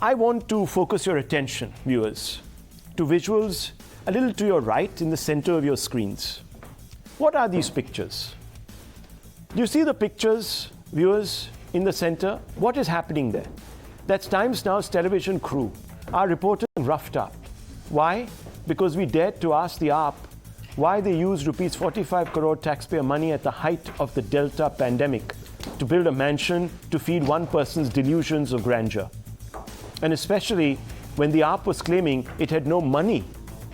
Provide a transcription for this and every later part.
I want to focus your attention, viewers, to visuals a little to your right in the center of your screens. What are these pictures? Do you see the pictures, viewers, in the center? What is happening there? That's Times Now's television crew. Our reporters roughed up. Why? Because we dared to ask the AAP why they used rupees 45 crore taxpayer money at the height of the Delta pandemic to build a mansion to feed one person's delusions of grandeur. And especially when the AAP was claiming it had no money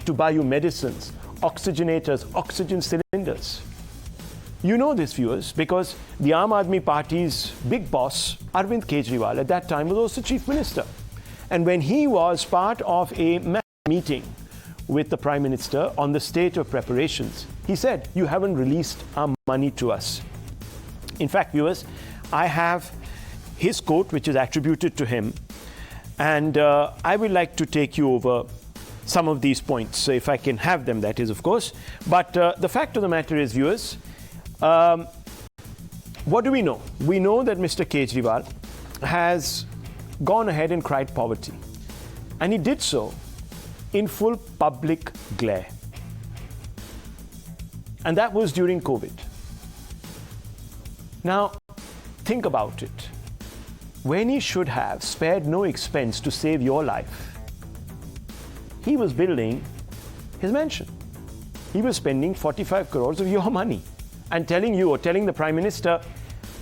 to buy you medicines, oxygenators, oxygen cylinders. You know this, viewers, because the Aam Aadmi Party's big boss, Arvind Kejriwal, at that time was also chief minister. And when he was part of a meeting with the Prime Minister on the state of preparations, he said, you haven't released our money to us. In fact, viewers, I have his quote, which is attributed to him, and I would like to take you over some of these points, so if I can have them, that is, of course. But the fact of the matter is, viewers, what do we know? We know that Mr. Kejriwal has gone ahead and cried poverty. And he did so in full public glare. And that was during COVID. Now, think about it. When he should have spared no expense to save your life, he was building his mansion. He was spending 45 crores of your money and telling you or telling the Prime Minister,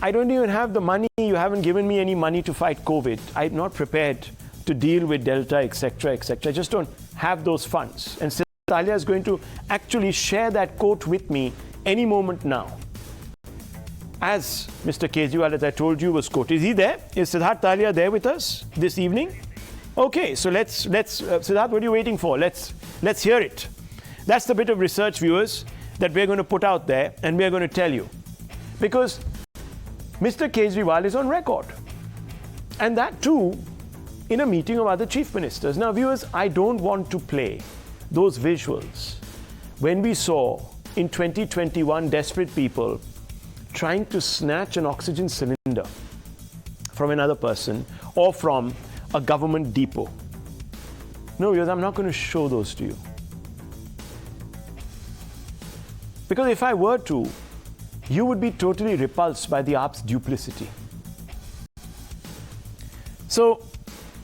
I don't even have the money, you haven't given me any money to fight COVID. I'm not prepared to deal with Delta, etc., etc. I just don't have those funds. And Siddharth Talia is going to actually share that quote with me any moment now. As Mr. Kejriwal, as I told you, was quoted. Is he there? Is Siddharth Talia there with us this evening? Okay, so let's Siddharth, what are you waiting for? Let's hear it. That's the bit of research, viewers, that we're going to put out there and we're going to tell you. Because Mr. Kejriwal is on record. And that too, in a meeting of other chief ministers. Now, viewers, I don't want to play those visuals when we saw in 2021 desperate people trying to snatch an oxygen cylinder from another person or from a government depot. No, viewers, I'm not going to show those to you. Because if I were to, you would be totally repulsed by the AAP's duplicity. So,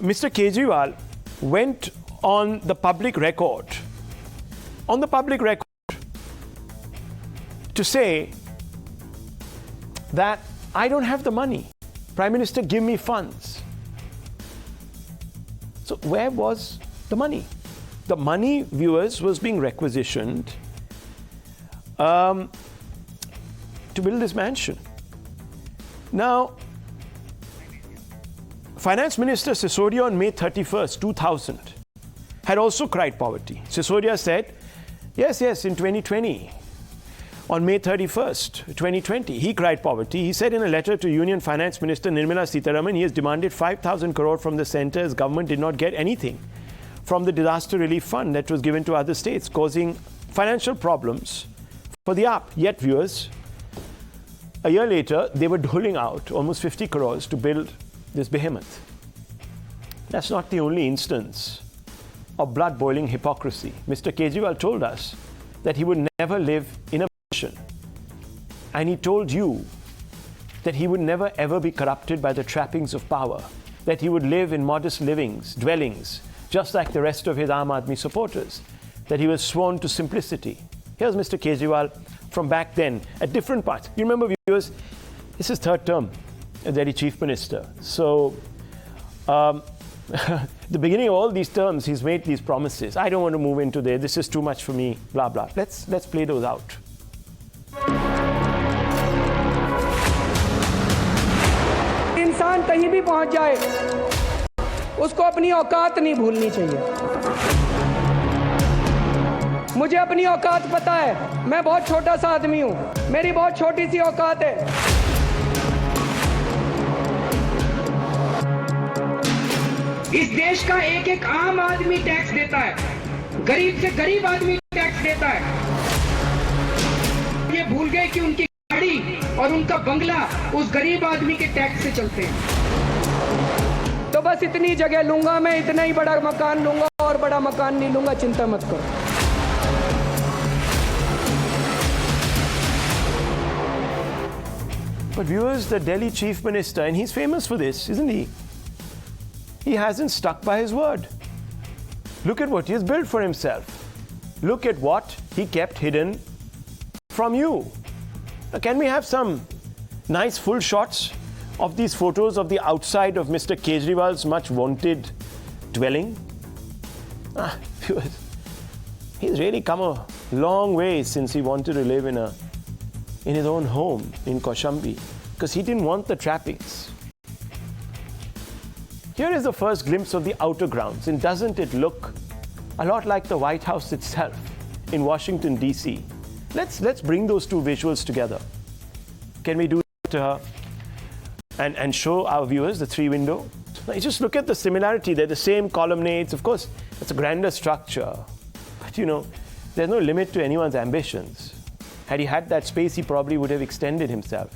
Mr. Kejriwal went on the public record, to say that I don't have the money. Prime Minister, give me funds. So where was the money? The money, viewers, was being requisitioned to build this mansion. Now, Finance Minister Sisodia on May 31st, 2000, had also cried poverty. Sisodia said, yes, in 2020, on May 31st, 2020, he cried poverty. He said in a letter to Union Finance Minister Nirmala Sitharaman, he has demanded 5,000 crore from the centre as government did not get anything from the disaster relief fund that was given to other states, causing financial problems for the AAP. Yet, viewers, a year later, they were doling out almost 50 crores to build this behemoth. That's not the only instance of blood-boiling hypocrisy. Mr. Kejriwal told us that he would never live in a mansion. And he told you that he would never ever be corrupted by the trappings of power, that he would live in modest dwellings, just like the rest of his Aam Aadmi supporters, that he was sworn to simplicity. Here's Mr. Kejriwal from back then, at different parts. You remember, viewers, this is third term as Delhi Chief Minister. So, the beginning of all these terms, he's made these promises. I don't want to move into there. This is too much for me, blah, blah. Let's play those out. इंसान कहीं भी पहुंच जाए, उसको अपनी औकात नहीं भूलनी चाहिए। मुझे अपनी औकात पता है, मैं बहुत छोटा सा आदमी हूं, मेरी बहुत छोटी सी औकात है। इस देश का एक एक आम आदमी टैक्स देता है, गरीब से गरीब आदमी टैक्स देता है। ये भूल गए कि उनकी गाड़ी और उनका बंगला उस गरीब आदमी के टैक्स से चलते हैं। तो तो बस इतनी जगह लूंगा मैं, इतना ही बड़ा मकान लूंगा और बड़ा मकान नहीं लूंगा, चिंता मत करो। But viewers, the Delhi Chief Minister, and he's famous for this, isn't he? He hasn't stuck by his word. Look at what he has built for himself. Look at what he kept hidden from you. Now, can we have some nice full shots of these photos of the outside of Mr. Kejriwal's much wanted dwelling? Viewers, he's really come a long way since he wanted to live in his own home in Kaushambi, because he didn't want the trappings. Here is the first glimpse of the outer grounds, and doesn't it look a lot like the White House itself in Washington, D.C.? Let's bring those two visuals together. Can we do it and show our viewers the three window? Now, you just look at the similarity. They're the same colonnades. Of course, it's a grander structure. But, you know, there's no limit to anyone's ambitions. Had he had that space, he probably would have extended himself.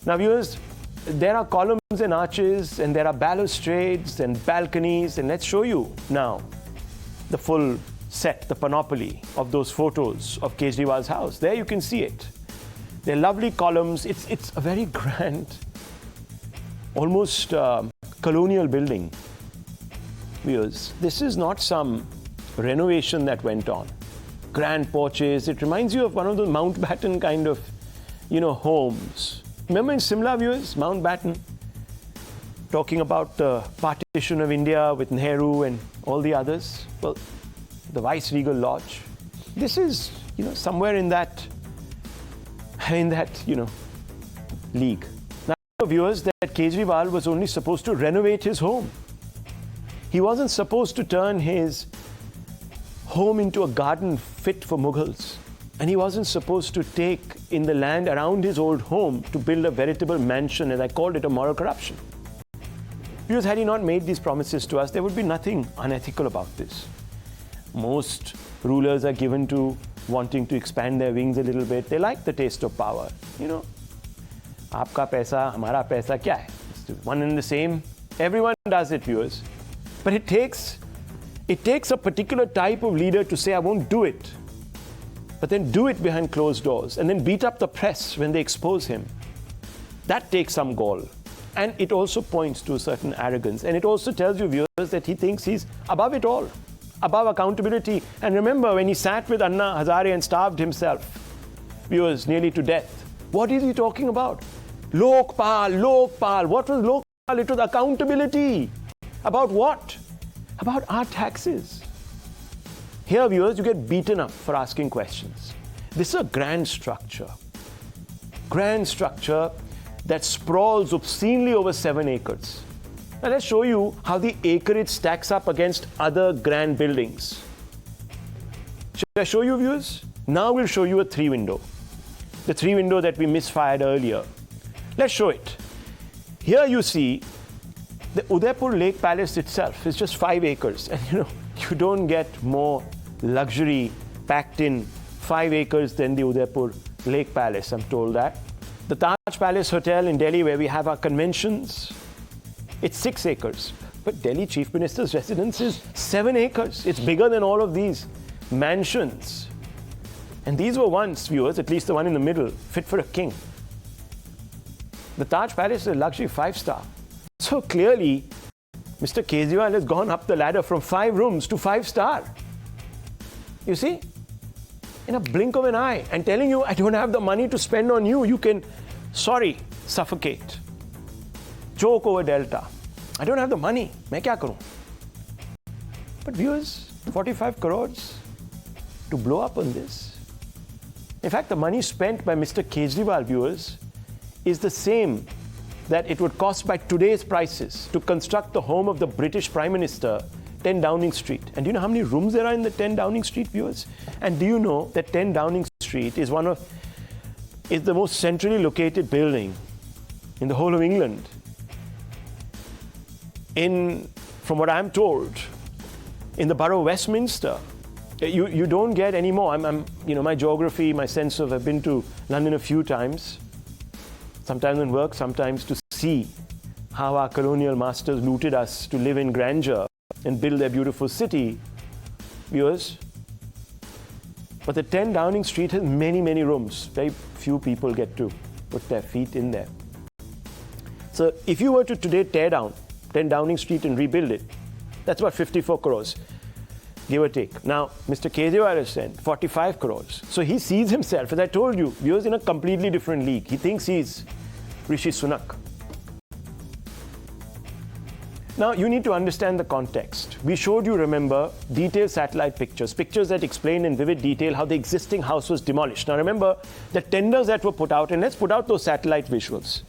Now, viewers, there are columns and arches, and there are balustrades and balconies, and let's show you now the full set, the panoply of those photos of Kejriwal's house. There you can see it. They're lovely columns. It's a very grand, almost colonial building. Viewers, this is not some renovation that went on. Grand porches. It reminds you of one of the Mountbatten kind of, homes. Remember in Simla, viewers, Mountbatten, talking about the partition of India with Nehru and all the others? Well, the Vice-Regal Lodge. This is, somewhere in that, league. Now, viewers, that Kejriwal was only supposed to renovate his home. He wasn't supposed to turn his home into a garden fit for Mughals. And he wasn't supposed to take in the land around his old home to build a veritable mansion, and I called it a moral corruption. Because had he not made these promises to us, there would be nothing unethical about this. Most rulers are given to wanting to expand their wings a little bit. They like the taste of power. Aapka paisa, hamara paisa, kya hai? It's one and the same. Everyone does it, viewers. But it takes a particular type of leader to say, I won't do it. But then do it behind closed doors, and then beat up the press when they expose him. That takes some gall. And it also points to a certain arrogance. And it also tells you, viewers, that he thinks he's above it all, above accountability. And remember, when he sat with Anna Hazare and starved himself, viewers, nearly to death, what is he talking about? Lokpal, Lokpal. What was Lokpal? It was accountability. About what? About our taxes. Here, viewers, you get beaten up for asking questions. This is a grand structure that sprawls obscenely over 7 acres. Now, let's show you how the acreage stacks up against other grand buildings. Should I show you, viewers? Now we'll show you a 3-window. The 3-window that we misfired earlier. Let's show it. Here you see the Udaipur Lake Palace itself is just 5 acres. And you don't get more luxury packed in 5 acres than the Udaipur Lake Palace, I'm told that. The Taj Palace Hotel in Delhi, where we have our conventions, it's 6 acres. But Delhi Chief Minister's residence is 7 acres. It's bigger than all of these mansions. And these were once, viewers, at least the one in the middle, fit for a king. The Taj Palace is a luxury 5-star. So clearly, Mr. Kejriwal has gone up the ladder from 5 rooms to 5-star. You see? In a blink of an eye. And telling you, I don't have the money to spend on you. You can, suffocate. Choke over Delta. I don't have the money. Main kya karoon? But viewers, 45 crores to blow up on this. In fact, the money spent by Mr. Kejriwal, viewers, is the same that it would cost by today's prices to construct the home of the British Prime Minister, 10 Downing Street. And do you know how many rooms there are in the 10 Downing Street, viewers? And do you know that 10 Downing Street is the most centrally located building in the whole of England? From what I'm told, in the borough of Westminster, you don't get any more. My geography, my sense of, I've been to London a few times, sometimes in work, sometimes to see how our colonial masters looted us to live in grandeur and build their beautiful city, viewers. But the 10 Downing Street has many, many rooms. Very few people get to put their feet in there. So if you were to today tear down 10 Downing Street and rebuild it, that's about 54 crores, give or take. Now, Mr. Kejriwal has said 45 crores. So he sees himself, as I told you, he was in a completely different league. He thinks he's Rishi Sunak. Now, you need to understand the context. We showed you, remember, detailed satellite pictures, pictures that explain in vivid detail how the existing house was demolished. Now, remember, the tenders that were put out, and let's put out those satellite visuals.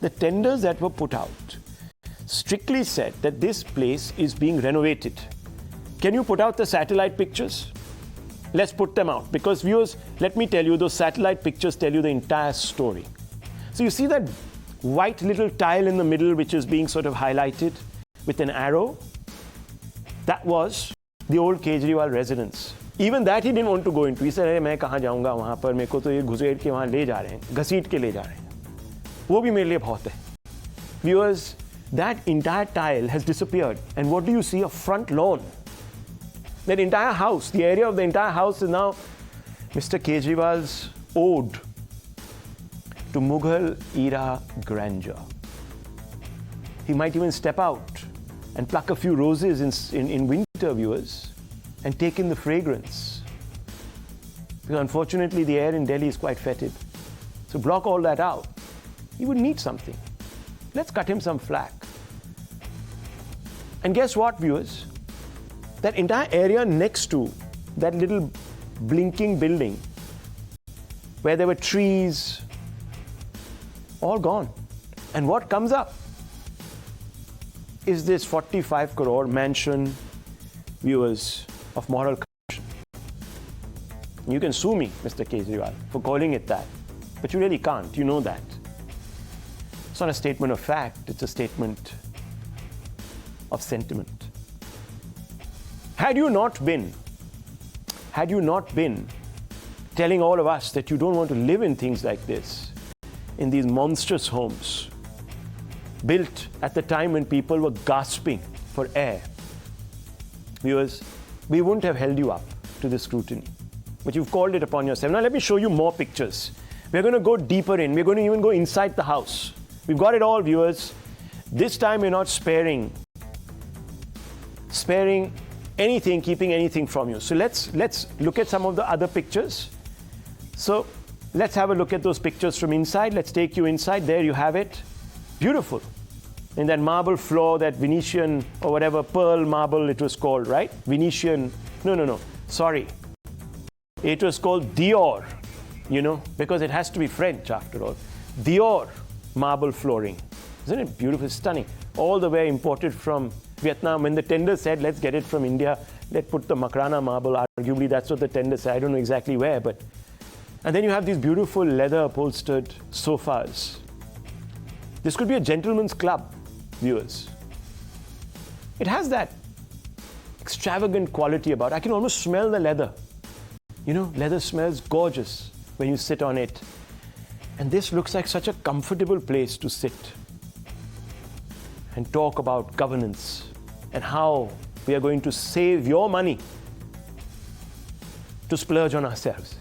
The tenders that were put out strictly said that this place is being renovated. Can you put out the satellite pictures? Let's put them out, because viewers, let me tell you, those satellite pictures tell you the entire story. So you see that white little tile in the middle which is being sort of highlighted with an arrow? That was the old Kejriwal residence. Even that he didn't want to go into. He said, "Hey, मैं कहाँ जाऊँगा वहाँ पर, मेरे को तो ये घुसेड़ के वहाँ ले जा रहे हैं, घसीट के ले जा रहे हैं." वो भी मेरे लिए बहुत है. Viewers, that entire tile has disappeared. And what do you see? A front lawn. That entire house, the area of the entire house is now Mr. Kejriwal's ode to Mughal era grandeur. He might even step out and pluck a few roses in winter, viewers, and take in the fragrance. Because unfortunately, the air in Delhi is quite fetid. So block all that out. He would need something. Let's cut him some slack. And guess what, viewers? That entire area next to that little blinking building where there were trees, all gone. And what comes up is this 45 crore mansion, viewers, of moral corruption. You can sue me, Mr. Kejriwal, for calling it that. But you really can't. You know that. It's not a statement of fact. It's a statement of sentiment. Had you not been telling all of us that you don't want to live in things like this, in these monstrous homes, built at the time when people were gasping for air, viewers, we wouldn't have held you up to this scrutiny. But you've called it upon yourself. Now let me show you more pictures. We're going to go deeper in. We're going to even go inside the house. We've got it all, viewers. This time we're not sparing anything, keeping anything from you. So let's look at some of the other pictures. So let's have a look at those pictures from inside. Let's take you inside. There you have it. Beautiful. In that marble floor, that Venetian or whatever, pearl marble it was called, right? Venetian. No. Sorry. It was called Dior, because it has to be French after all. Dior marble flooring. Isn't it beautiful? Stunning. All the way imported from Vietnam. When the tender said, let's get it from India, let's put the Makrana marble. Arguably, that's what the tender said. I don't know exactly where, but. And then you have these beautiful leather upholstered sofas. This could be a gentleman's club, viewers. It has that extravagant quality about it. I can almost smell the leather. Leather smells gorgeous when you sit on it. And this looks like such a comfortable place to sit and talk about governance and how we are going to save your money to splurge on ourselves.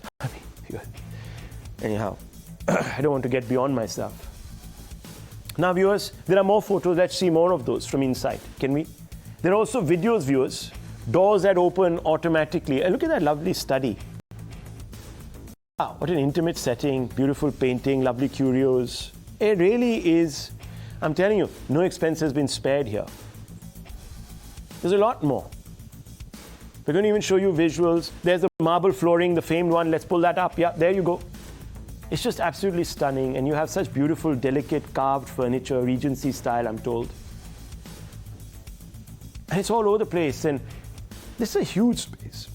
Anyhow, I don't want to get beyond myself. Now, viewers, there are more photos. Let's see more of those from inside. Can we? There are also videos, viewers. Doors that open automatically. And look at that lovely study. Wow, what an intimate setting. Beautiful painting, lovely curios. It really is, I'm telling you, no expense has been spared here. There's a lot more. We're going to even show you visuals. There's the marble flooring, the famed one. Let's pull that up. Yeah, there you go. It's just absolutely stunning. And you have such beautiful, delicate, carved furniture, Regency style, I'm told. And it's all over the place. And this is a huge space.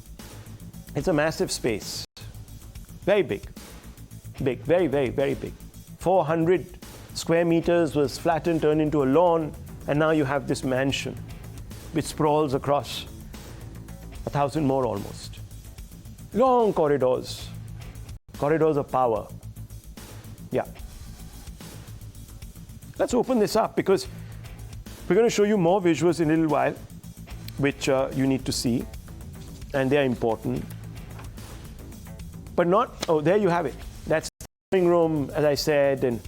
It's a massive space. Very big. Big, very, very, very big. 400 square meters was flattened, turned into a lawn. And now you have this mansion, which sprawls across 1,000 more almost. Long corridors. Corridors of power. Yeah. Let's open this up because We're going to show you more visuals in a little while, which you need to see, and they're important. But not, oh, there you have it. That's the living room, as I said, and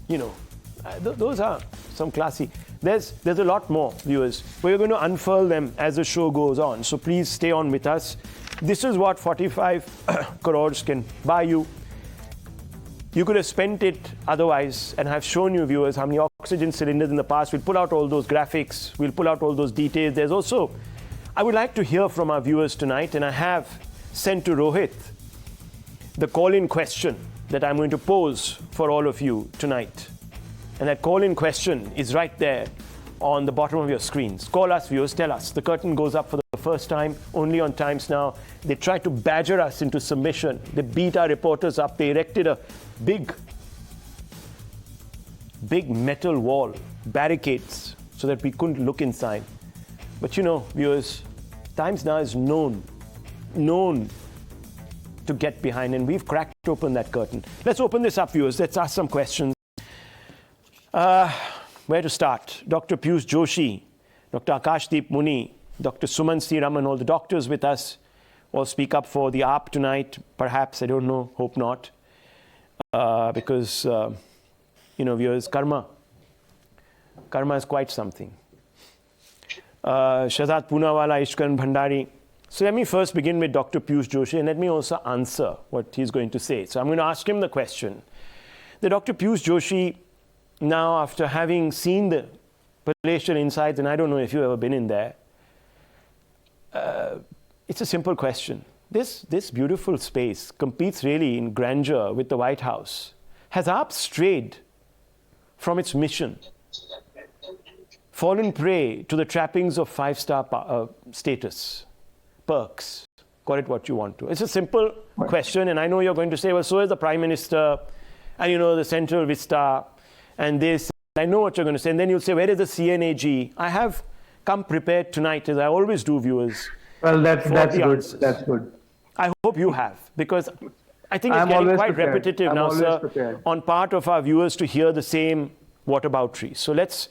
those are some classy. There's a lot more, viewers. We're going to unfurl them as the show goes on, so please stay on with us. This is what 45 crores can buy you. You could have spent it otherwise, and I've shown you, viewers, how many oxygen cylinders in the past. We'll pull out all those graphics. We'll pull out all those details. There's also, I would like to hear from our viewers tonight, and I have sent to Rohit the call-in question that I'm going to pose for all of you tonight. And that call-in question is right there on the bottom of your screens. Call us, viewers, tell us. The curtain goes up for the first time, only on Times Now. They tried to badger us into submission. They beat our reporters up. They erected a big metal wall, barricades, so that we couldn't look inside. But viewers, Times Now is known to get behind, and we've cracked open that curtain. Let's open this up, viewers. Let's ask some questions. Where to start? Dr. Piyush Joshi, Dr. Akashdeep Muni, Dr. Suman C. Raman, all the doctors with us, all speak up for the AAP tonight, perhaps, I don't know, hope not. Because, viewers, karma is quite something. Shahzad Poonawala, Ishkaran Bhandari. So let me first begin with Dr. Piyush Joshi, and let me also answer what he's going to say. So I'm going to ask him the question. The Dr. Piyush Joshi, now after having seen the palatial insides, and I don't know if you've ever been in there, it's a simple question. This beautiful space competes really in grandeur with the White House. Has AAP strayed from its mission, fallen prey to the trappings of five-star status, perks, call it what you want to? It's a simple question, and I know you're going to say, well, so is the Prime Minister, and the Central Vista, and this. I know what you're going to say, and then you'll say, where is the CNAG? I have come prepared tonight, as I always do, viewers. Well, that's good. Answers. That's good. I hope you have, because I think it's getting quite repetitive now, sir, on part of our viewers to hear the same whataboutery. So let's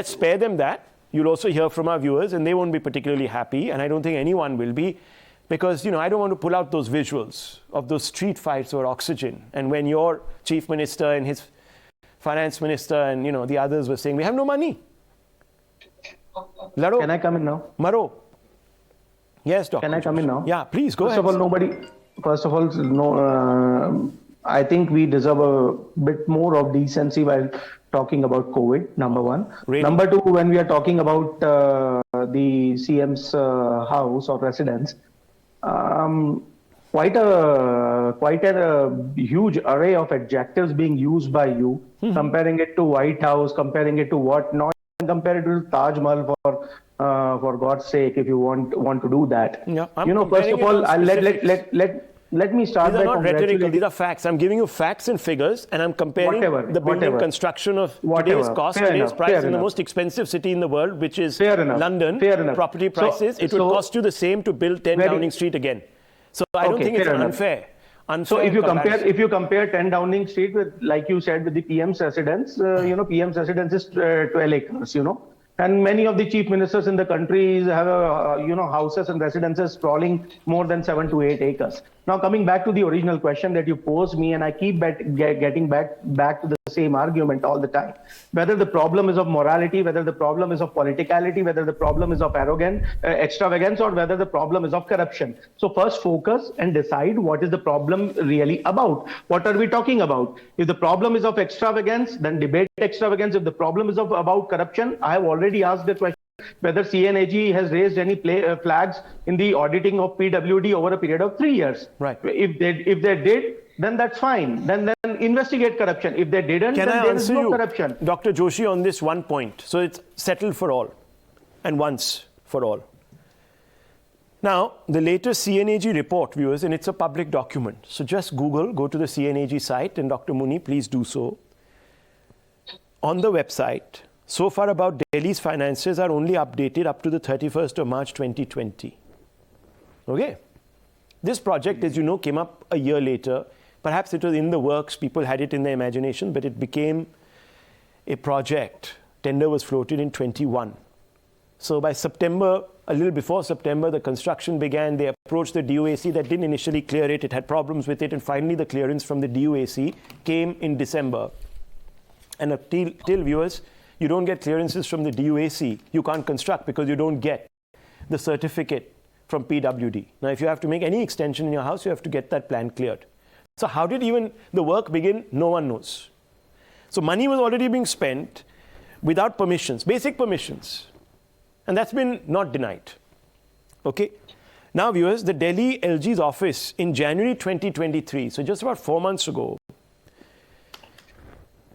spare them that. You'll also hear from our viewers, and they won't be particularly happy, and I don't think anyone will be, because I don't want to pull out those visuals of those street fights over oxygen, and when your chief minister and his finance minister and the others were saying, we have no money. Laro. Can I come in now? Maro. Yes, Doctor. Can I come in now? Yeah, please go ahead. First of all, I think we deserve a bit more of decency while talking about COVID, number one. Really? Number two, when we are talking about the CM's house or residence, quite a huge array of adjectives being used by you, comparing it to White House, comparing it to what not, and compare it to Taj Mahal for God's sake, if you want to do that. Yeah, first of all, let me start. These are not rhetorical, these are facts. I'm giving you facts and figures, and I'm comparing the building construction of today's cost, today's price in the most expensive city in the world, which is London, property prices. It would cost you the same to build 10 Downing Street again. So I don't think it's unfair. So if you compare 10 Downing Street with, like you said, with the PM's residence, PM's residence is 12 acres, and many of the chief ministers in the country have houses and residences sprawling more than 7 to 8 acres. Now, coming back to the original question that you posed me, and I keep getting back to the same argument all the time. Whether the problem is of morality, whether the problem is of politicality, whether the problem is of extravagance, or whether the problem is of corruption. So first focus and decide what is the problem really about. What are we talking about? If the problem is of extravagance, then debate extravagance. If the problem is about corruption, I have already asked the question whether CNAG has raised any flags in the auditing of PWD over a period of 3 years. Right. If they did, then that's fine. Then investigate corruption. If they didn't, then there is no corruption. Dr. Joshi, on this one point? So it's settled for all and once for all. Now, the latest CNAG report, viewers, and it's a public document. So just go to the CNAG site, and Dr. Muni, please do so. On the website, so far about Delhi's finances are only updated up to the 31st of March 2020. Okay? This project, as you know, came up a year later. Perhaps it was in the works, people had it in their imagination, but it became a project. Tender was floated in 21. So by September, a little before September, the construction began. They approached the DUAC. That didn't initially clear it. It had problems with it. And finally, the clearance from the DUAC came in December. And till viewers, you don't get clearances from the DUAC. You can't construct because you don't get the certificate from PWD. Now, if you have to make any extension in your house, you have to get that plan cleared. So how did even the work begin? No one knows. So money was already being spent without permissions, basic permissions. And that's been not denied. Okay. Now, viewers, the Delhi LG's office in January 2023, so just about 4 months ago,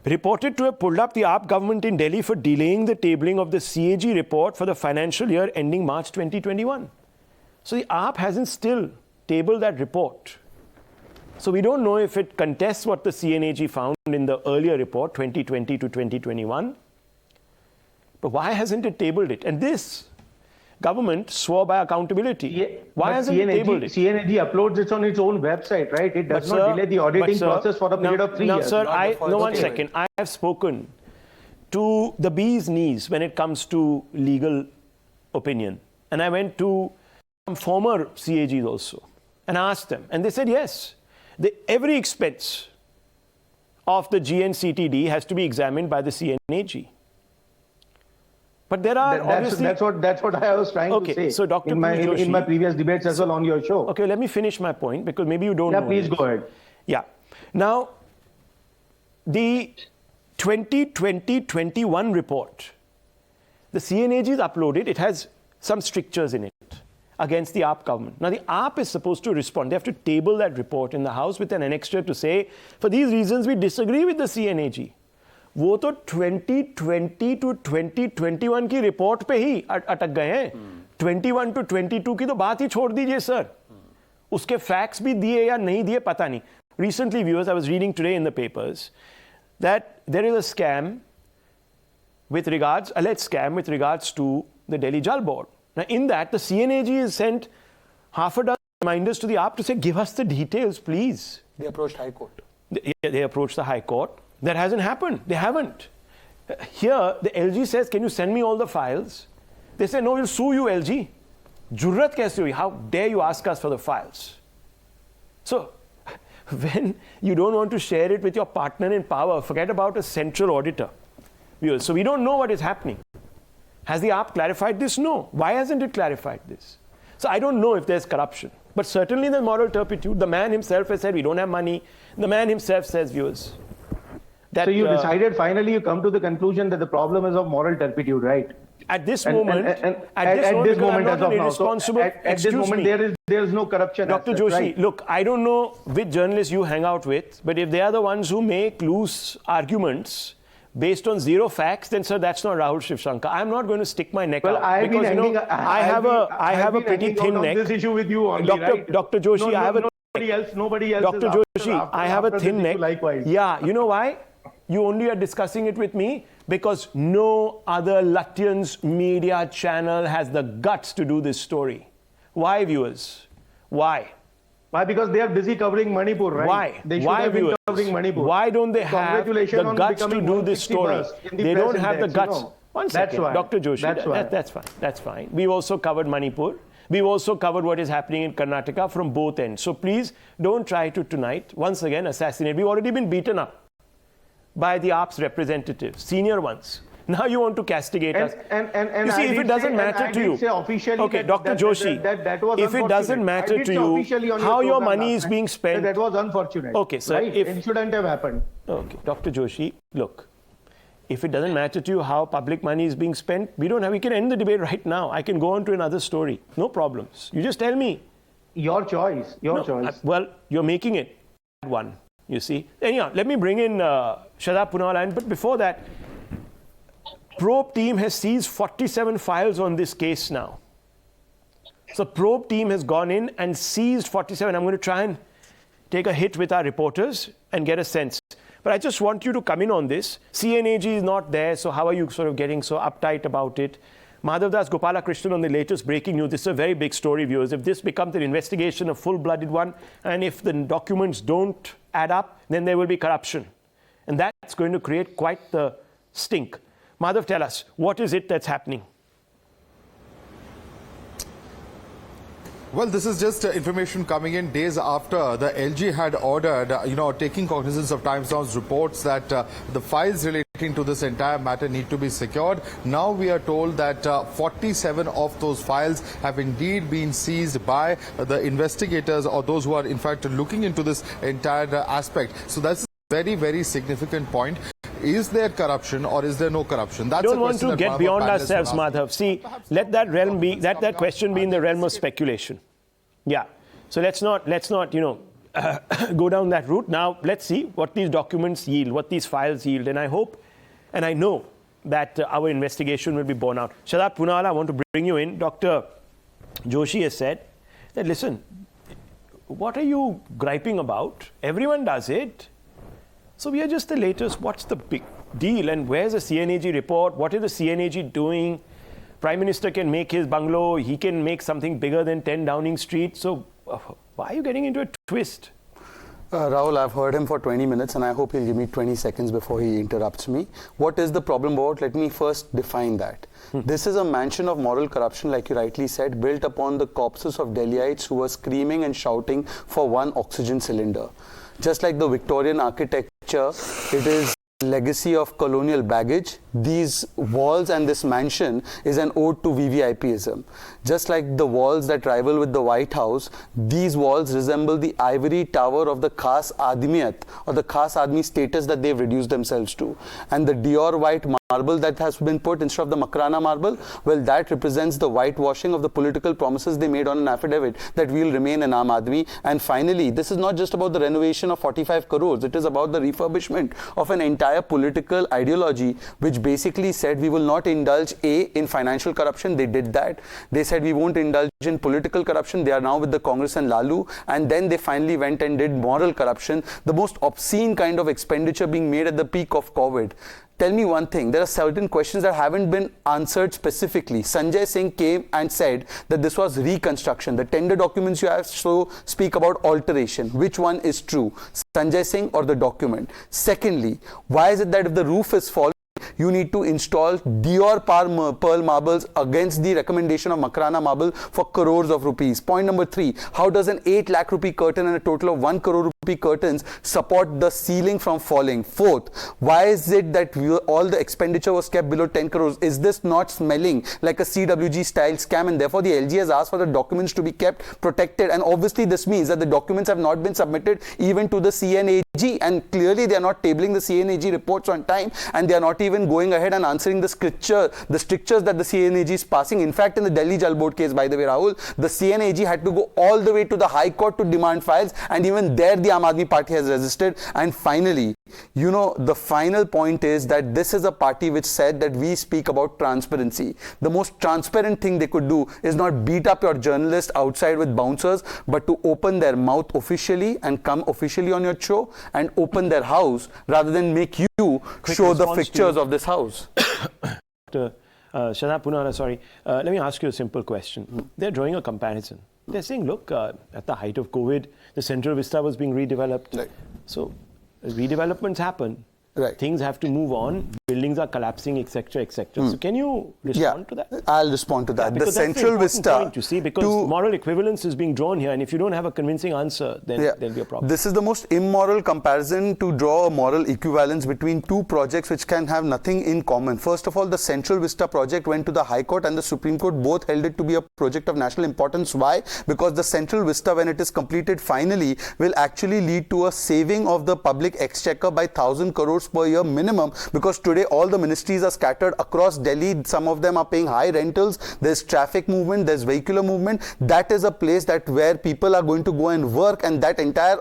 reported to have pulled up the AAP government in Delhi for delaying the tabling of the CAG report for the financial year ending March 2021. So the AAP hasn't still tabled that report. So we don't know if it contests what the CNAG found in the earlier report, 2020 to 2021. But why hasn't it tabled it? And this government swore by accountability. Yeah, why hasn't it tabled it? CNAG uploads it on its own website, right? It does not delay the auditing process for a period of 3 years. Now, sir, one second. I have spoken to the bee's knees when it comes to legal opinion. And I went to some former CAGs also and asked them. And they said, yes, every expense of the GNCTD has to be examined by the CNAG. But there are that's what I was trying to say. So Dr. in my previous debates as well on your show. Okay, let me finish my point because maybe you don't know. Yeah, please go ahead. Yeah. Now, the 2020-21 report, the CNAG is uploaded. It has some strictures in it against the AAP government. Now, the AAP is supposed to respond. They have to table that report in the House with an annexure to say, for these reasons, we disagree with the CNAG. वो तो 2020 to 2021 की report पे ही अटक गए हैं 21 to 22 की तो बात ही छोड़ दीजिए सर उसके फैक्ट्स भी दिए या नहीं दिए पता नहीं recently viewers I was reading today in the papers that there is a scam with regards alleged scam with regards to the Delhi Jal Board. Now in that the CNAG has sent half a dozen reminders to the AAP to say give us the details please. They approached High Court. They approached the High Court. That hasn't happened. They haven't. Here, the LG says, can you send me all the files? They say, no, we'll sue you, LG. Jurrat kaise hui? How dare you ask us for the files? So, when you don't want to share it with your partner in power, forget about a central auditor. So, we don't know what is happening. Has the AAP clarified this? No. Why hasn't it clarified this? So, I don't know if there's corruption. But certainly there's moral turpitude. The man himself has said, we don't have money. The man himself says, viewers. So you decided finally you come to the conclusion that the problem is of moral turpitude, right? At this moment, at this moment as of now. So at this moment there is no corruption. Dr. Joshi, right? Look, I don't know which journalists you hang out with, but if they are the ones who make loose arguments based on zero facts, then sir, that's not Rahul Shivshankar. I'm not going to stick my neck out because you know I have a pretty thin neck. This issue with you only, right? Dr. Joshi, I have nobody else. Dr. Joshi, I have a thin neck. Likewise. Yeah, you know why? You only are discussing it with me because no other Lutyens media channel has the guts to do this story. Why, viewers? Why? Why? Because they are busy covering Manipur, right? Why? They should Why, have been viewers? covering Manipur. Why don't they have the guts to do this story? They don't have the guts. One second, Dr. Joshi, that's fine. That's fine. We've also covered Manipur. We've also covered what is happening in Karnataka from both ends. So please don't try to tonight, once again, assassinate. We've already been beaten up by the AAP's representatives, senior ones. Now you want to castigate us. And you see, if it doesn't matter to you, okay, Dr. Joshi, if it doesn't matter to you, how your money is being spent. That was unfortunate. Okay, sir. Right? It shouldn't have happened. Okay, Dr. Joshi, look, if it doesn't matter to you how public money is being spent, we can end the debate right now. I can go on to another story. No problems. You just tell me. Your choice. Your choice. Well, you're making it one. You see. Anyhow, let me bring in Shadab Poonawala. But before that, probe team has seized 47 files on this case now. So probe team has gone in and seized 47. I'm going to try and take a hit with our reporters and get a sense. But I just want you to come in on this. CNAG is not there, so how are you sort of getting so uptight about it? Madhavdas Gopalakrishnan on the latest breaking news. This is a very big story, viewers. If this becomes an investigation, a full-blooded one, and if the documents don't add up, then there will be corruption. And that's going to create quite the stink. Madhav, tell us, what is it that's happening? Well, this is just information coming in days after the LG had ordered, taking cognizance of Times Now's reports that the files relating to this entire matter need to be secured. Now we are told that 47 of those files have indeed been seized by the investigators or those who are in fact looking into this entire aspect. So that's a very, very significant point. Is there corruption or is there no corruption? That's I don't want to get beyond ourselves, Madhav. See, let that realm be, that question be in the realm of speculation. Yeah. So let's not go down that route. Now, let's see what these documents yield, what these files yield. And I hope, and I know that our investigation will be borne out. Shadab Poonawalla, I want to bring you in. Dr. Joshi has said that, listen, what are you griping about? Everyone does it. So we are just the latest. What's the big deal? And where's the CNAG report? What is the CNAG doing? Prime Minister can make his bungalow. He can make something bigger than 10 Downing Street. So why are you getting into a twist? Rahul, I've heard him for 20 minutes and I hope he'll give me 20 seconds before he interrupts me. What is the problem about? Let me first define that. This is a mansion of moral corruption, like you rightly said, built upon the corpses of Delhiites who were screaming and shouting for one oxygen cylinder. Just like the Victorian architecture, it is legacy of colonial baggage. These walls and this mansion is an ode to VVIPism. Just like the walls that rival with the White House, these walls resemble the ivory tower of the Khas Admiyat or the Khas Admi status that they've reduced themselves to. And the Dior white marble that has been put instead of the Makrana marble, well, that represents the whitewashing of the political promises they made on an affidavit that we'll remain in Aam Aadmi. And finally, this is not just about the renovation of 45 crores. It is about the refurbishment of an entire political ideology which basically said we will not indulge in financial corruption. They did that. They said we won't indulge in political corruption. They are now with the Congress and Lalu. And then they finally went and did moral corruption, the most obscene kind of expenditure being made at the peak of COVID. Tell me one thing, there are certain questions that haven't been answered specifically. Sanjay Singh came and said that this was reconstruction. The tender documents you have speak about alteration. Which one is true? Sanjay Singh or the document? Secondly, why is it that if the roof is falling, you need to install Dior pearl marbles against the recommendation of Makrana marble for crores of rupees? Point number 3, how does an 8 lakh rupee curtain and a total of 1 crore rupee curtains support the ceiling from falling? Fourth, why is it that all the expenditure was kept below 10 crores? Is this not smelling like a CWG style scam? And therefore the LG has asked for the documents to be kept protected. And obviously this means that the documents have not been submitted even to the CNAG. And clearly they are not tabling the CNAG reports on time, and they are not even going ahead and answering the strictures that the CNAG is passing. In fact, in the Delhi Jal Board case, by the way, Rahul, the CNAG had to go all the way to the High Court to demand files, and even there the Aam Aadmi Party has resisted. And finally, the final point is that this is a party which said that we speak about transparency. The most transparent thing they could do is not beat up your journalists outside with bouncers, but to open their mouth officially and come officially on your show and open their house rather than make you show the pictures of this house. Shadab Poonawalla, sorry. Let me ask you a simple question. They're drawing a comparison. They're saying, look, at the height of COVID, the Central Vista was being redeveloped. Right. So redevelopments happen. Right. Things have to move on. Buildings are collapsing, etc., etc. So can you respond to that? I'll respond to that. Yeah, the Central Vista, point, you see, because moral equivalence is being drawn here, and if you don't have a convincing answer, then there'll be a problem. This is the most immoral comparison to draw a moral equivalence between two projects which can have nothing in common. First of all, the Central Vista project went to the High Court and the Supreme Court both held it to be a project of national importance. Why? Because the Central Vista, when it is completed finally, will actually lead to a saving of the public exchequer by 1,000 crores per year minimum, because today all the ministries are scattered across Delhi. Some of them are paying high rentals. There's traffic movement, there's vehicular movement. That is a place where people are going to go and work, and that entire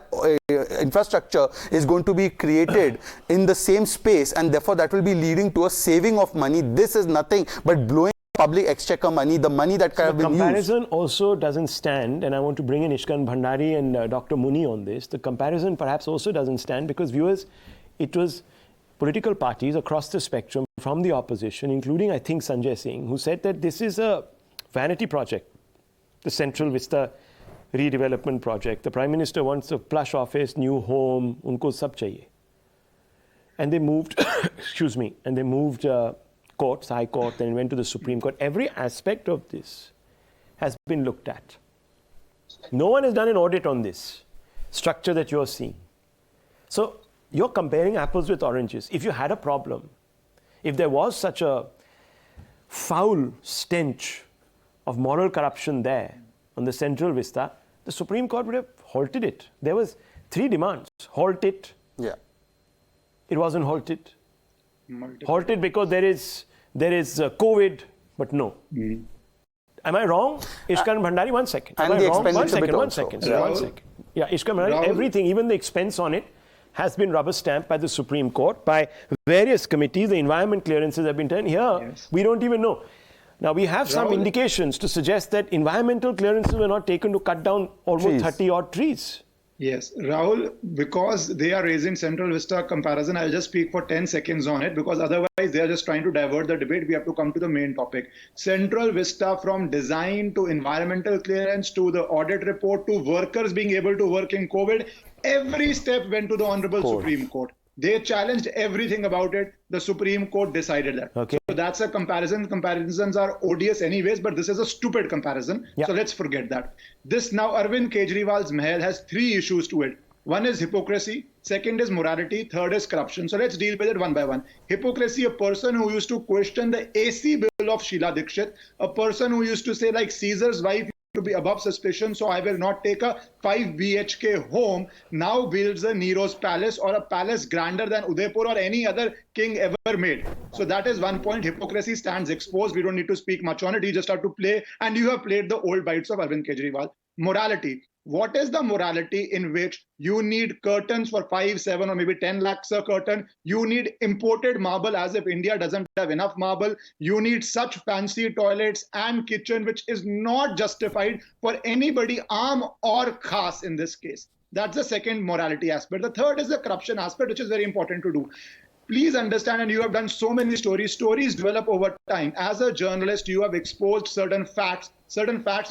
infrastructure is going to be created in the same space, and therefore that will be leading to a saving of money. This is nothing but blowing public exchequer money, the money that can have been used. The comparison also doesn't stand, and I want to bring in Ishkaran Bhandari and Dr. Muni on this. The comparison perhaps also doesn't stand because, viewers, it was political parties across the spectrum from the opposition, including, I think, Sanjay Singh, who said that this is a vanity project, the Central Vista redevelopment project. The Prime Minister wants a plush office, new home, unko sab chahiye. And they moved, excuse me, and they moved courts, High Court, then went to the Supreme Court. Every aspect of this has been looked at. No one has done an audit on this structure that you're seeing. So you're comparing apples with oranges. If you had a problem, if there was such a foul stench of moral corruption there on the central vista, the Supreme Court would have halted it. There was 3 demands. Halt it. Yeah. It wasn't halted. Halted because there is COVID, but no. Am I wrong? Ishkaran Bhandari, 1 second. Am And I the wrong? expenditure bit One also. second. Rahul? 1 second. Yeah, Ishkaran Bhandari, Rahul? everything, even the expense on it, has been rubber stamped by the Supreme Court, by various committees. The environment clearances have been done. Here, Yes. we don't even know. Now, we have some Rahul? indications to suggest that environmental clearances were not taken to cut down almost Trees. 30 odd trees. Yes, Rahul, because they are raising Central Vista comparison, I'll just speak for 10 seconds on it, because otherwise they are just trying to divert the debate. We have to come to the main topic. Central Vista, from design to environmental clearance to the audit report to workers being able to work in COVID, every step went to the Honorable Supreme Court. They challenged everything about it. The Supreme Court decided that. Okay. So that's a comparison. Comparisons are odious anyways, but this is a stupid comparison. Yeah. So let's forget that. This now, Arvind Kejriwal's Mahal has 3 issues to it. One is hypocrisy, second is morality, third is corruption. So let's deal with it one by one. Hypocrisy, a person who used to question the AC bill of Sheila Dikshit, a person who used to say like Caesar's wife to be above suspicion, so I will not take a 5 BHK home, now builds a Nero's palace or a palace grander than Udaipur or any other king ever made. So that is one point. Hypocrisy stands exposed. We don't need to speak much on it. You just have to play, and you have played the old bites of Arvind Kejriwal. Morality. What is the morality in which you need curtains for 5, 7 or maybe 10 lakhs a curtain? You need imported marble as if India doesn't have enough marble. You need such fancy toilets and kitchen which is not justified for anybody, Aam or Khas in this case. That's the second morality aspect. The third is the corruption aspect, which is very important to do. Please understand, and you have done so many stories. Stories develop over time. As a journalist, you have exposed certain facts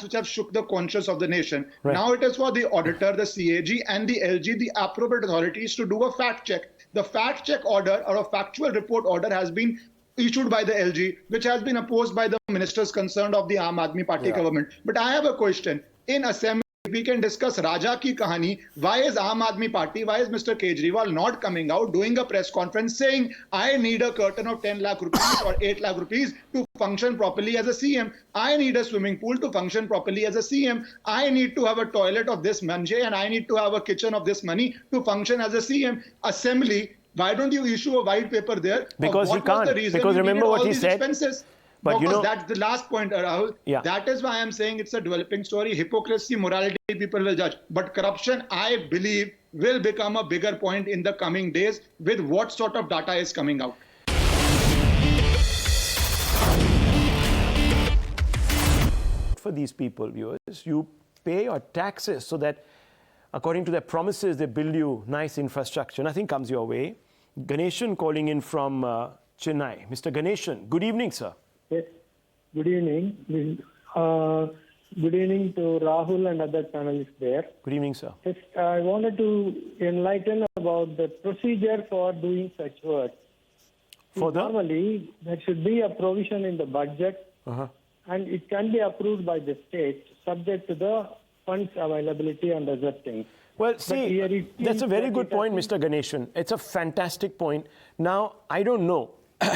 which have shook the conscience of the nation. Right. Now it is for the auditor, the CAG, and the LG, the appropriate authorities, to do a fact check. The fact check order or a factual report order has been issued by the LG, which has been opposed by the ministers concerned of the Aam Aadmi Party government. But I have a question. In Assembly, we can discuss Raja ki kahani. Why is Aam Aadmi Party, why is Mr. Kejriwal not coming out, doing a press conference saying, I need a curtain of 10 lakh rupees or 8 lakh rupees to function properly as a CM. I need a swimming pool to function properly as a CM. I need to have a toilet of this manje and I need to have a kitchen of this money to function as a CM. Assembly, why don't you issue a white paper there? Because he What was can't. the reason Because you remember needed what all he these said. expenses? But you Because know, that's the last point, Rahul. Yeah. That is why I'm saying it's a developing story. Hypocrisy, morality, people will judge. But corruption, I believe, will become a bigger point in the coming days with what sort of data is coming out. for these people, viewers, you pay your taxes so that according to their promises, they build you nice infrastructure. Nothing comes your way. Ganeshan calling in from Chennai. Mr. Ganeshan, good evening, sir. Yes, good evening. Good evening to Rahul and other panelists there. Good evening, sir. Yes, I wanted to enlighten about the procedure for doing such work. For the? Normally, there should be a provision in the budget, and it can be approved by the state, subject to the funds availability and other things. Well, see, that's a very good point, Mr. Ganeshan. It's a fantastic point. Now, I don't know.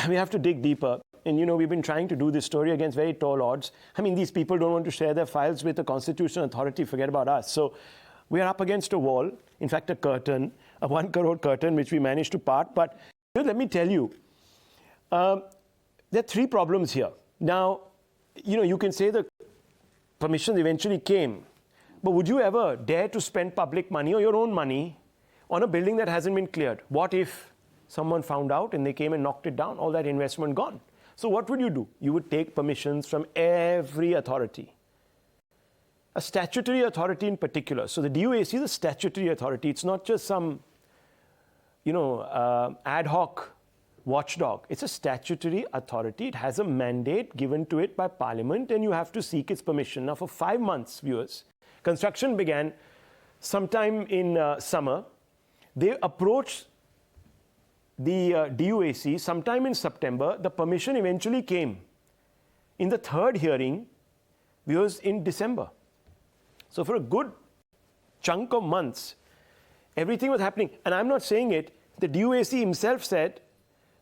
We have to dig deeper. And, you know, we've been trying to do this story against very tall odds. I mean, these people don't want to share their files with the constitutional authority. Forget about us. So we are up against a wall. In fact, a curtain, a 1 crore curtain, which we managed to part. But let me tell you, there are 3 problems here. Now, you know, you can say the permissions eventually came. But would you ever dare to spend public money or your own money on a building that hasn't been cleared? What if someone found out and they came and knocked it down? All that investment gone. So what would you do? You would take permissions from every authority. A statutory authority in particular. So the DUAC is a statutory authority. It's not just some, you know, ad hoc watchdog. It's a statutory authority. It has a mandate given to it by Parliament and you have to seek its permission. Now for 5 months, viewers, construction began sometime in summer. They approached the DUAC sometime in September. The permission eventually came in the 3rd hearing, viewers, in December. So for a good chunk of months, everything was happening. And I'm not saying it. The DUAC himself said,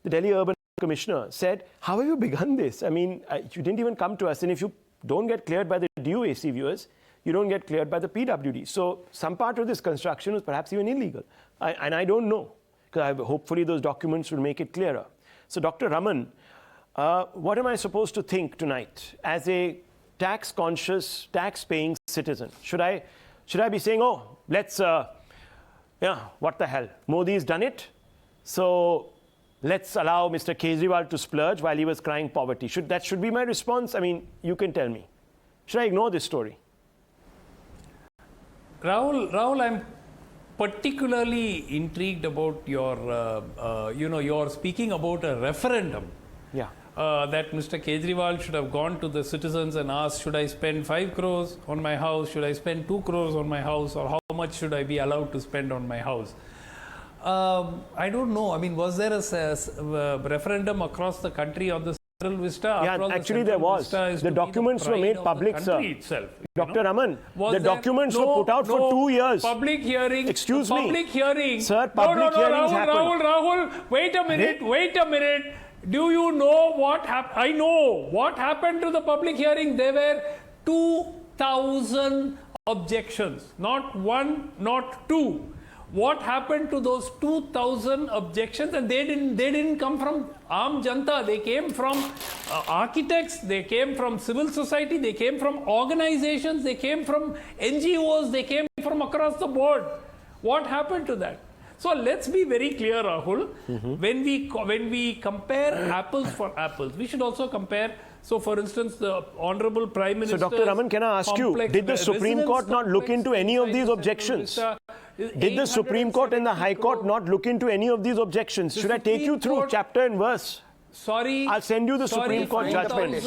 the Delhi Urban Commissioner said, how have you begun this? I mean, you didn't even come to us. And if you don't get cleared by the DUAC viewers, you don't get cleared by the PWD. So some part of this construction was perhaps even illegal. And I don't know, because hopefully those documents will make it clearer. So Dr. Raman, what am I supposed to think tonight as a tax-conscious, tax-paying citizen? Should I be saying, oh, let's, what the hell? Modi's done it, so let's allow Mr. Kejriwal to splurge while he was crying poverty. That should be my response? I mean, you can tell me. Should I ignore this story? Rahul, I'm particularly intrigued about your, you're speaking about a referendum. Yeah. That Mr. Kejriwal should have gone to the citizens and asked, should I spend 5 crores on my house? Should I spend 2 crores on my house? Or how much should I be allowed to spend on my house? I don't know. I mean, was there a referendum across the country on the Central Vista? Yeah, actually there was. The documents were made public, sir. Itself, Dr. Raman, the documents were put out for 2 years. Public hearing. Excuse me. Public hearing. Sir, public hearings happened. Rahul, wait a minute. Do you know what happened? I know what happened to the public hearing. There were 2,000 objections. Not one, not two. What happened to those 2,000 objections? And they didn't come from Aam Janta. They came from architects. They came from civil society. They came from organizations. They came from NGOs. They came from across the board. What happened to that? So let's be very clear, Rahul. When we compare apples for apples, we should also compare. So, for instance, the Honorable Prime Minister. So, Dr. Raman, can I ask you, did the Supreme Court not look into any of these objections? Did the Supreme Court and the High Court not look into any of these objections? Should I take you through chapter and verse? Sorry. I'll send you the Supreme Court judgment.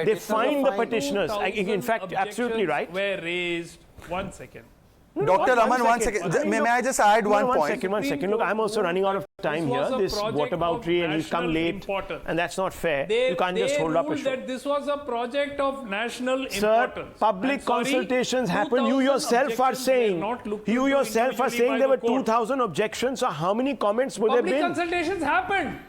They fined the petitioners. In fact, absolutely right. Were raised. 1 second. Dr. Raman, 1 second. May I just add one point? One second. Look, I'm also running out of time here. This whataboutery, and he's come late. And that's not fair. You can't just hold up a show. That this was a project of national importance. Sir, public consultations happened. You yourself are saying there were 2,000 objections. So how many comments would there be? Public consultations happened.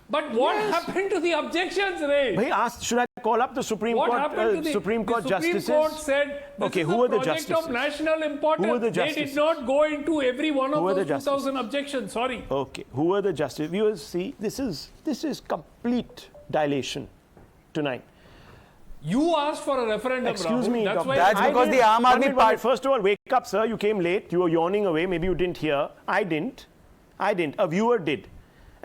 But what happened to the objections raised? He asked, should I call up the Supreme Court justices? The Supreme Court said, this is a project of national importance. Who were the justices? They did not go into every one of those 2,000 objections. Sorry. Okay. Who were the justices? Viewers, see, this is complete dilation tonight. You asked for a referendum. Excuse Rahul. me, That's because the Aam Aadmi Party. First of all, wake up, sir. You came late. You were yawning away. Maybe you didn't hear. I didn't. A viewer did.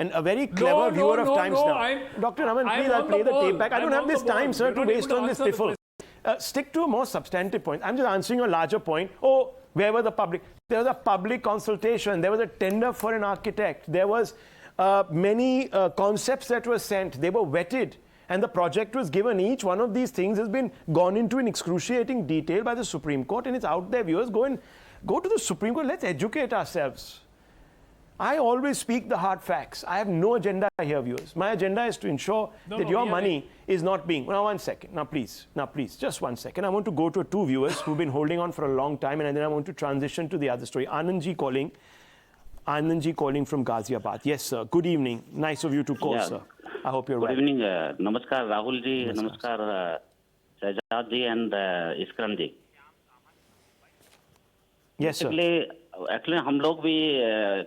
And a very clever viewer of Times Now. Dr. Raman, please, I'll play the tape back. I don't have this time, sir, to waste on this tiffle. Stick to a more substantive point. I'm just answering a larger point. Oh, where were the public? There was a public consultation. There was a tender for an architect. There was many concepts that were sent. They were vetted. And the project was given. Each one of these things has been gone into in excruciating detail by the Supreme Court. And it's out there. Viewers, go to the Supreme Court. Let's educate ourselves. I always speak the hard facts. I have no agenda here, viewers. My agenda is to ensure that your money is not being... Now, 1 second. Now, please, just 1 second. I want to go to 2 viewers who've been holding on for a long time, and then I want to transition to the other story. Anandji calling from Ghaziabad. Yes, sir. Good evening. Nice of you to call, sir. I hope you're well. Good evening. Namaskar, Rahul ji. Namaskar, Shahzad ji and Ishkaran ji. Yes, sir. Actually हम लोग भी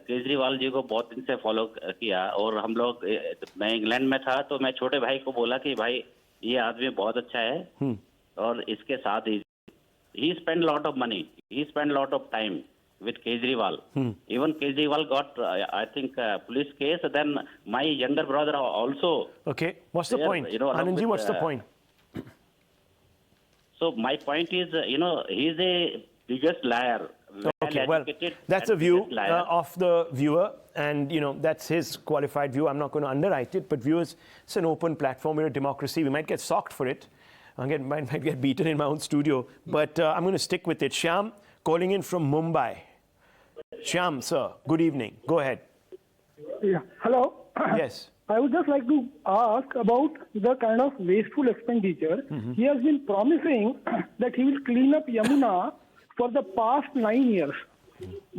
केजरीवाल जी को बहुत दिन से follow किया और हम लोग मैं इंग्लैंड में था तो मैं छोटे भाई को बोला कि भाई ये आदमी बहुत अच्छा है और इसके साथ ही spend lot of money he spend lot of time with Kejriwal. Even Kejriwal got, I think, police case. Then my younger brother also. Okay. What's the point? Anandji, what's the point? So my point is, he's a biggest liar. Okay, well, that's a view of the viewer, and that's his qualified view. I'm not going to underwrite it, but viewers, it's an open platform. We're a democracy. We might get socked for it. Might get beaten in my own studio, but I'm going to stick with it. Shyam, calling in from Mumbai. Shyam, sir, good evening. Go ahead. Yeah, hello. Yes. I would just like to ask about the kind of wasteful expenditure. He has been promising that he will clean up Yamuna for the past 9 years.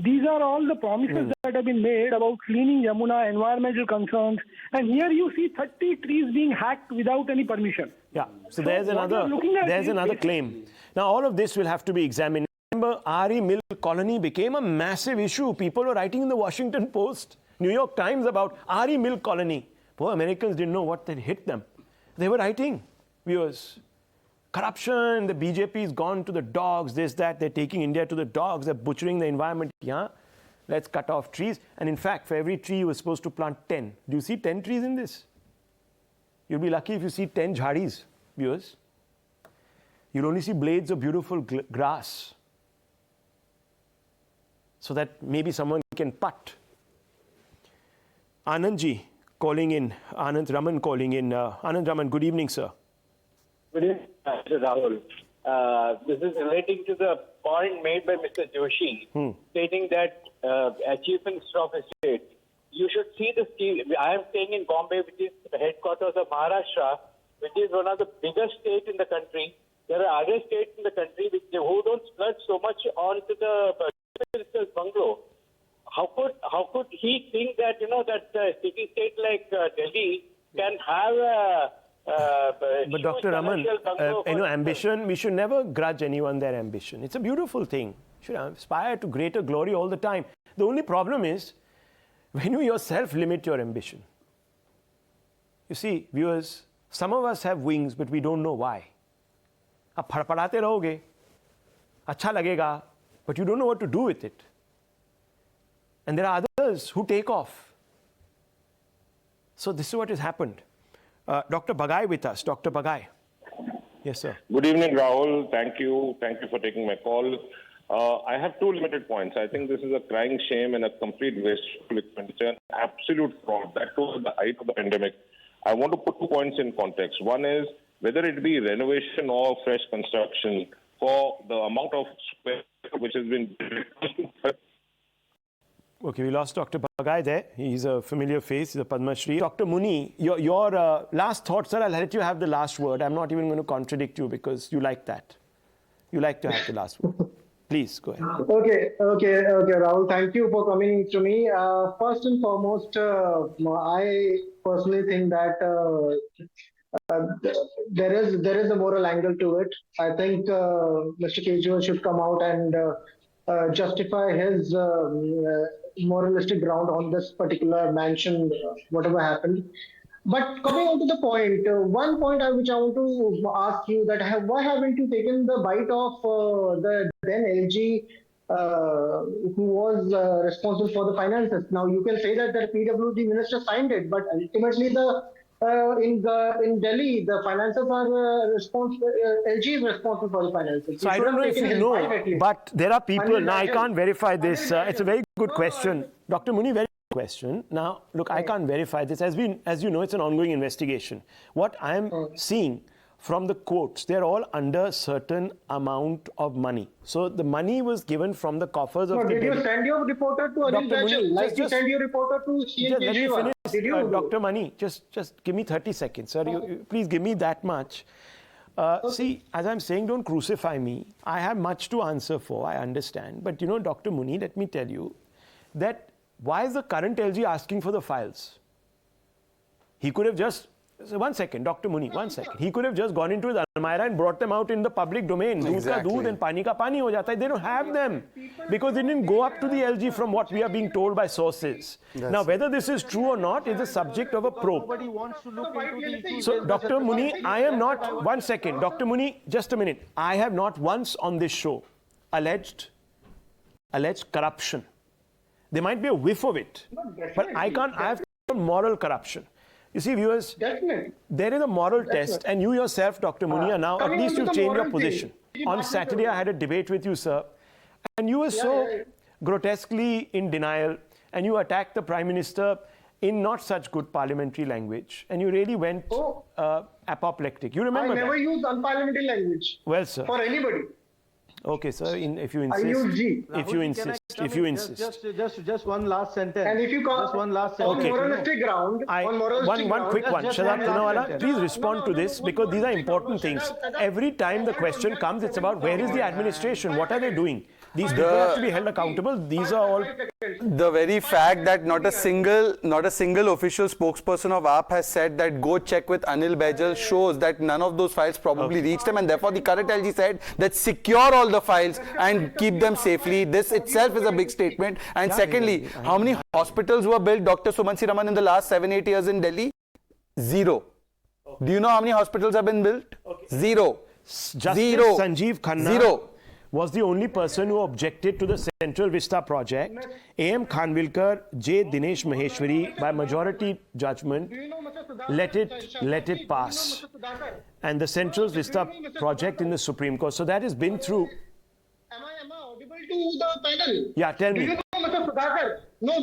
These are all the promises that have been made about cleaning Yamuna, environmental concerns, and here you see 30 trees being hacked without any permission. Yeah, so there's another claim. Now all of this will have to be examined. Remember, RE Mill colony became a massive issue. People were writing in the Washington Post, New York Times about RE Mill colony. Poor Americans didn't know what had hit them. They were writing, viewers. Corruption, the BJP's gone to the dogs, this, that, they're taking India to the dogs, they're butchering the environment. Yeah, let's cut off trees. And in fact, for every tree you were supposed to plant 10. Do you see 10 trees in this? You'll be lucky if you see 10 jhadis, viewers. You'll only see blades of beautiful grass. So that maybe someone can putt. Anandji calling in, Anand Raman calling in. Anand Raman, good evening, sir. Good evening, Mr. Rahul. This is relating to the point made by Mr. Joshi, stating that as Chief Minister of State, you should see the scheme. I am staying in Bombay, which is the headquarters of Maharashtra, which is one of the biggest states in the country. There are other states in the country who don't splurge so much onto the minister's bungalow. How could he think that that city state like Delhi can have a but Dr. Raman, ambition, we should never grudge anyone their ambition. It's a beautiful thing. You should aspire to greater glory all the time. The only problem is when you yourself limit your ambition. You see, viewers, some of us have wings, but we don't know why. आप फड़फड़ाते रहोगे, अच्छा लगेगा, but you don't know what to do with it. And there are others who take off. So this is what has happened. Dr. Bagai with us. Dr. Bagai. Yes, sir. Good evening, Rahul. Thank you. Thank you for taking my call. I have two limited points. I think this is a crying shame and a complete wasteful expenditure, absolute fraud. That was at the height of the pandemic. I want to put 2 points in context. One is whether it be renovation or fresh construction for the amount of square which has been. Okay, we lost Dr. Bagai there. He's a familiar face. He's a Padma Shri. Dr. Muni, your last thought, sir. I'll let you have the last word. I'm not even going to contradict you because you like that. You like to have the last word. Please, go ahead. Okay, Rahul. Thank you for coming to me. First and foremost, I personally think that there is a moral angle to it. I think Mr. Kejriwal should come out and justify his moralistic ground on this particular mansion, whatever happened. But coming on to the point, one point which I want to ask you that why haven't you taken the bite of the then LG who was responsible for the finances? Now you can say that the PWD minister signed it, but ultimately in Delhi the finances are responsible. LG is responsible for the finances. So I don't know if you know, but there are people. Now I can't verify this. It's a very good question, Dr. Muni. Very good question. Now look, I can't verify this. As you know, it's an ongoing investigation. What I am seeing from the quotes, they're all under a certain amount of money. So the money was given from the coffers of the Did you send your reporter to Arvind Kejriwal? Like you send your reporter to CM Let me finish, Did you Dr. Mani, just give me 30 seconds, sir. You, please give me that much. See, as I'm saying, don't crucify me. I have much to answer for, I understand. But Dr. Muni, let me tell you that why is the current LG asking for the files? He could have just, one second, Dr. Muni, one second. He could have just gone into the Almira and brought them out in the public domain. Exactly. Doodh ka doodh and pani ka pani ho jata hai. They don't have them because they didn't go up to the LG from what we are being told by sources. Now, whether this is true or not is the subject of a probe. Nobody wants to look into these. So, Dr. Muni, I am not, one second, Dr. Muni, just a minute. I have not once on this show alleged corruption. There might be a whiff of it, but I have moral corruption. You see, viewers, there is a moral test, and you yourself, Dr. Muni, are now, at least you've changed your position. On Saturday, I had a debate with you, sir, and you were so grotesquely in denial, and you attacked the Prime Minister in not such good parliamentary language, and you really went apoplectic. You remember that? I never used unparliamentary language. Well, sir. For anybody. Okay, sir. If you insist, if you insist. Just one last sentence. And if you call just one last sentence. on moralistic ground, one quick one. Shahzad Poonawala, please respond to this because these are important things. Every time the question comes, it's about where is the administration? What are they doing? These people have to be held accountable. These are all. The very fact that not a single official spokesperson of AAP has said that go check with Anil Baijal shows that none of those files probably reached him, and therefore the current LG said that secure all the files and keep them safely. This itself is a big statement. And secondly, how many hospitals were built, Dr. Sumansi Raman, in the last 7-8 years in Delhi? Zero. Do you know how many hospitals have been built? Zero. Justice Sanjeev Khanna was the only person who objected to the Central Vista project. A.M. Khanvilkar, J. Dinesh Maheshwari, by majority judgment, let it pass. And the Central Vista project in the Supreme Court. So that has been through. Am I audible to the panel? Yeah, tell me. Do you know Mr. Sudhakar? No,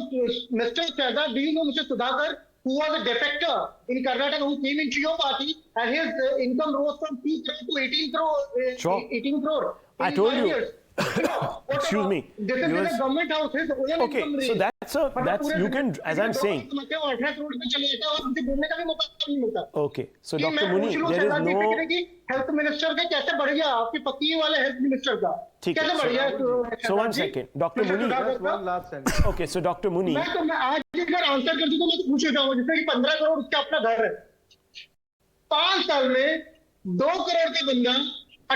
Mr. Shahzad, do you know Mr. Sudhakar, who was a defector in Karnataka, who came into your party, and his income rose from 2 crore to 18 crore. Sure. 18 crore. I told you. Excuse me. This is in a government house. His own income Okay, so that's you can, as I'm saying. Okay, so Dr. Muni, there is no. Health minister का कैसे बढ़ गया आपके पति वाले health minister का कैसे बढ़ गया So 1 second, Dr. Muni. One last sentence. Okay, so Dr. Muni. मैं आज अगर आंसर कर दूं तो मैं पूछ रहा हूं जैसे कि 15 करोड़ उसका अपना घर है 5 साल में 2 करोड़ का बंदा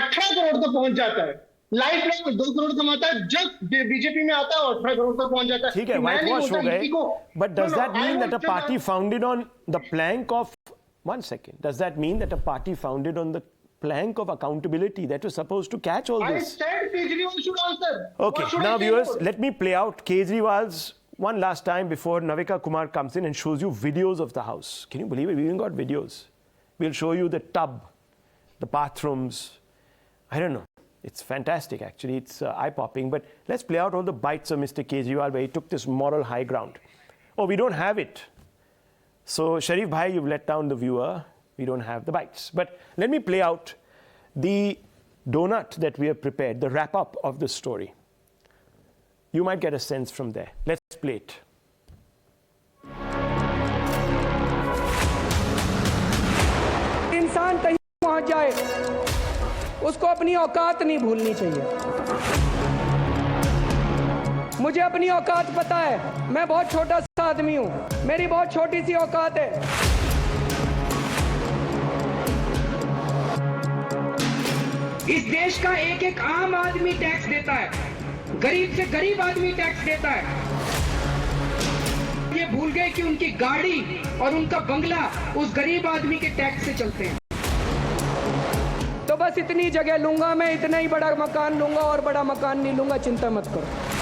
18 करोड़ तक पहुंच जाता है लाइफ में 2 करोड़ कमाता है जब बीजेपी में आता है 18 करोड़ तक पहुंच जाता है ठीक है व्हाइट वॉश हो गए but does that mean that a party founded on the plank of 1 second does that mean that a party founded on the plank of accountability that was supposed to catch all this? I said Kejriwal should answer. Okay, now viewers, let me play out Kejriwal's one last time before Navika Kumar comes in and shows you videos of the house. Can you believe it? We even got videos. We'll show you the tub, the bathrooms. I don't know. It's fantastic, actually. It's eye-popping. But let's play out all the bites of Mr. Kejriwal where he took this moral high ground. Oh, we don't have it. So, Sharif Bhai, you've let down the viewer. We don't have the bites. But let me play out the donut that we have prepared, the wrap-up of the story. You might get a sense from there. Let's play it. इंसान कहीं पहुंच जाए उसको अपनी औकात नहीं भूलनी चाहिए मुझे अपनी औकात पता है मैं बहुत छोटा सा आदमी हूं मेरी बहुत छोटी सी औकात है इस देश का एक एक आम आदमी टैक्स देता है गरीब से गरीब आदमी टैक्स देता है ये भूल गए कि उनकी गाड़ी और उनका बंगला उस गरीब आदमी के टैक्स से चलते हैं तो बस इतनी जगह लूंगा मैं इतना ही बड़ा मकान लूंगा और बड़ा मकान नहीं लूंगा चिंता मत करो